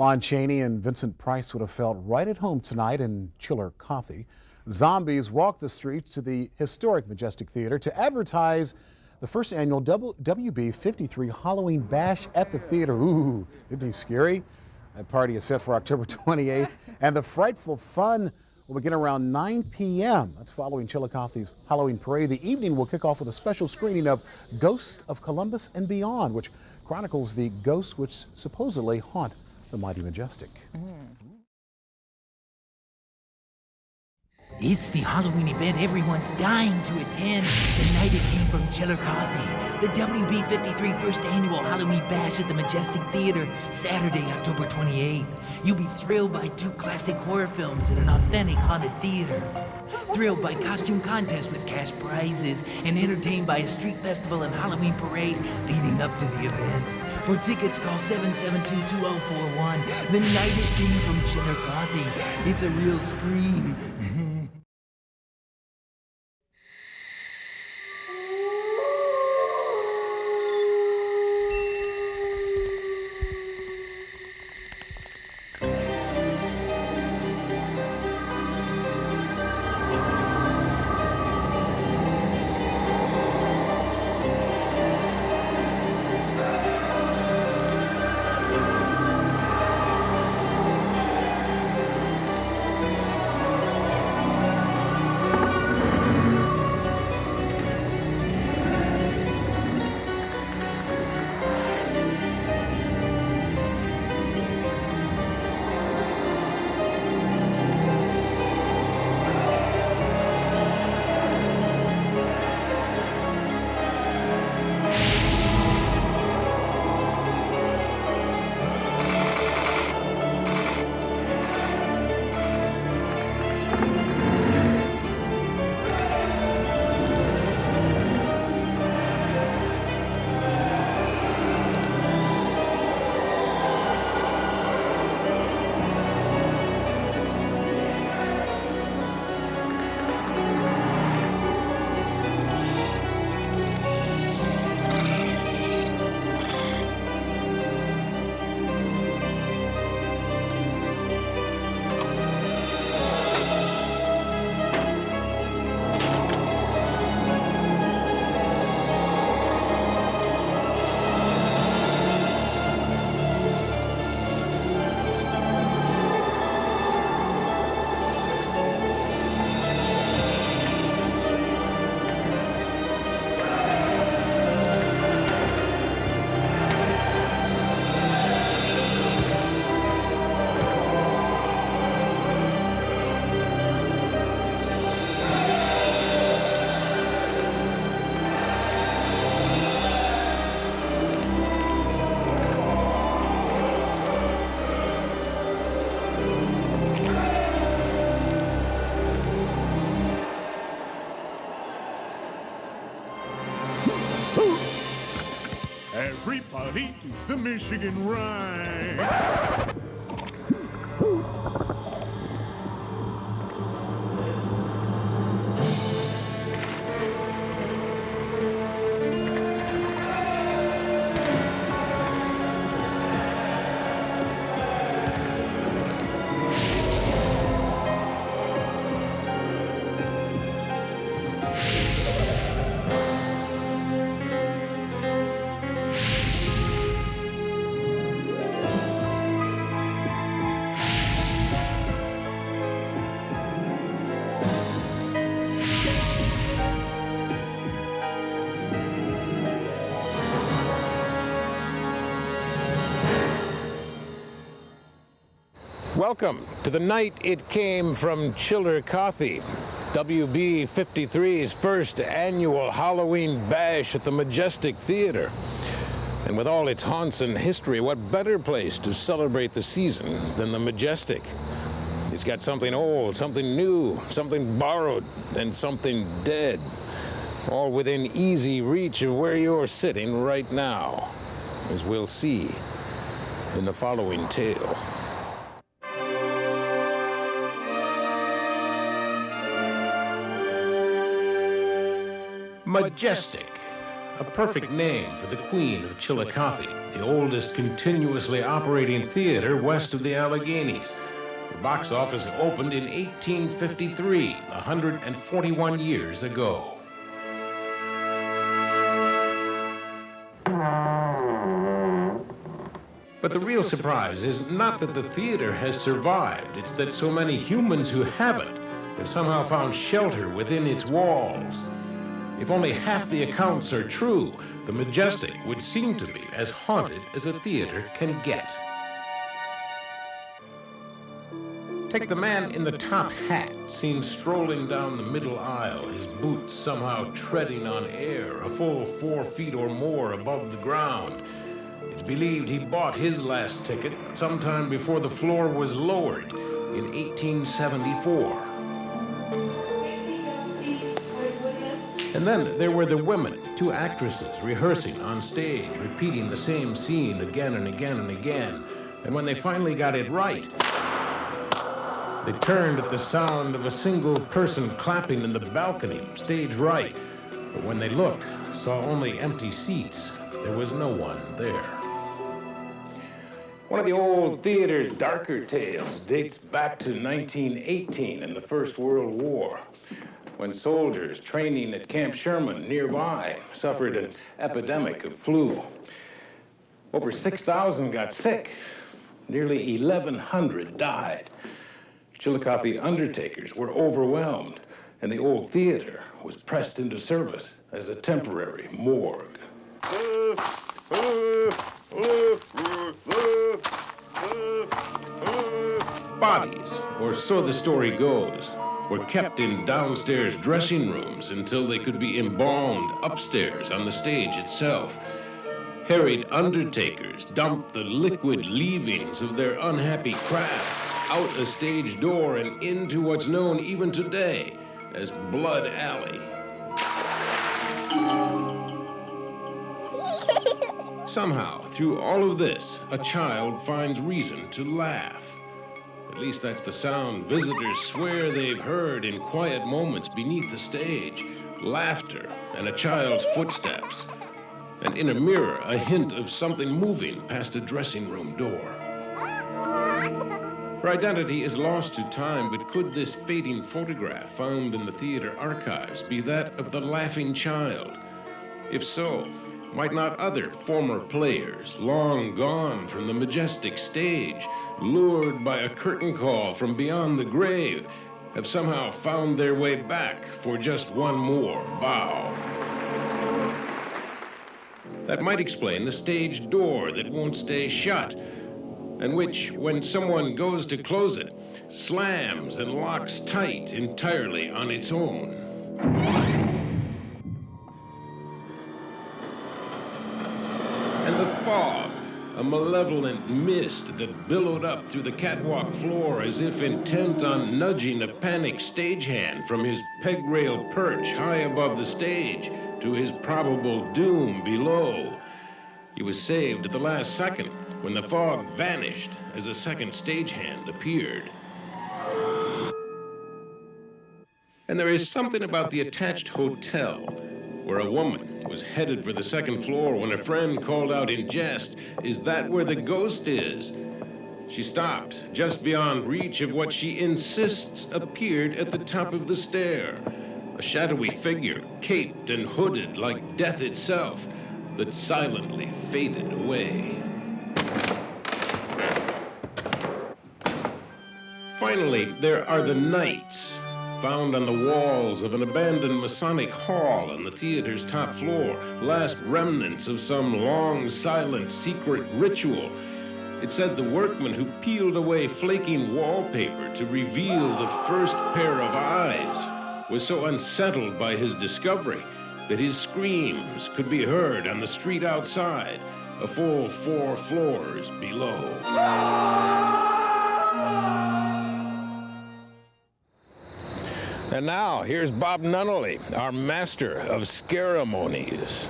Lon Chaney and Vincent Price would have felt right at home tonight in ChillerCothe. Zombies walked the streets to the Historic Majestic Theatre to advertise the first annual WB53 Halloween Bash at the theater. Ooh, isn't he scary? That party is set for October 28th, and the frightful fun will begin around 9 p.m. That's following Chillicothe's Halloween parade. The evening will kick off with a special screening of Ghosts of Columbus and Beyond, which chronicles the ghosts which supposedly haunt the mighty Majestic. It's the Halloween event everyone's dying to attend. The night it came from ChillerCothe. The WB53 first annual Halloween Bash at the Majestic Theatre, Saturday, October 28th. You'll be thrilled by 2 classic horror films in an authentic haunted theater. Thrilled by costume contests with cash prizes, and entertained by a street festival and Halloween parade leading up to the event. For tickets, call 772-2041. The night it came from ChillerCothe. It's a real scream. Everybody, the Michigan Ride. Welcome to the night it came from ChillerCothe, WB53's first annual Halloween Bash at the Majestic Theatre. And with all its haunts and history, what better place to celebrate the season than the Majestic? It's got something old, something new, something borrowed, and something dead, all within easy reach of where you're sitting right now, as we'll see in the following tale. Majestic, a perfect name for the Queen of Chillicothe, the oldest continuously operating theater west of the Alleghenies. The box office opened in 1853, 141 years ago. But the real surprise is not that the theater has survived, it's that so many humans who haven't have somehow found shelter within its walls. If only half the accounts are true, the Majestic would seem to be as haunted as a theater can get. Take the man in the top hat seen strolling down the middle aisle, his boots somehow treading on air, a full 4 feet or more above the ground. It's believed he bought his last ticket sometime before the floor was lowered in 1874. And then there were the women, 2 actresses rehearsing on stage, repeating the same scene again and again and again. And when they finally got it right, they turned at the sound of a single person clapping in the balcony, stage right. But when they looked, saw only empty seats. There was no one there. One of the old theater's darker tales dates back to 1918 in the First World War, when soldiers training at Camp Sherman nearby suffered an epidemic of flu. Over 6,000 got sick. Nearly 1,100 died. Chillicothe undertakers were overwhelmed, and the old theater was pressed into service as a temporary morgue. Bodies, or so the story goes, were kept in downstairs dressing rooms until they could be embalmed upstairs on the stage itself. Harried undertakers dumped the liquid leavings of their unhappy craft out a stage door and into what's known even today as Blood Alley. Somehow, through all of this, a child finds reason to laugh. At least that's the sound visitors swear they've heard in quiet moments beneath the stage. Laughter and a child's footsteps. And in a mirror, a hint of something moving past a dressing room door. Her identity is lost to time, but could this fading photograph found in the theater archives be that of the laughing child? If so, might not other former players, long gone from the Majestic stage, lured by a curtain call from beyond the grave, have somehow found their way back for just one more bow? That might explain the stage door that won't stay shut, and which, when someone goes to close it, slams and locks tight entirely on its own. And the fog, a malevolent mist that billowed up through the catwalk floor as if intent on nudging a panicked stagehand from his peg rail perch high above the stage to his probable doom below. He was saved at the last second when the fog vanished as a second stagehand appeared. And there is something about the attached hotel where a woman was headed for the second floor when a friend called out in jest, "Is that where the ghost is?" She stopped just beyond reach of what she insists appeared at the top of the stair. A shadowy figure, caped and hooded like death itself, that silently faded away. Finally, there are the knights, found on the walls of an abandoned Masonic hall on the theater's top floor, last remnants of some long, silent, secret ritual. It said the workman who peeled away flaking wallpaper to reveal the first pair of eyes was so unsettled by his discovery that his screams could be heard on the street outside, a full 4 floors below. And now, here's Bob Nunnally, our master of scaremonies.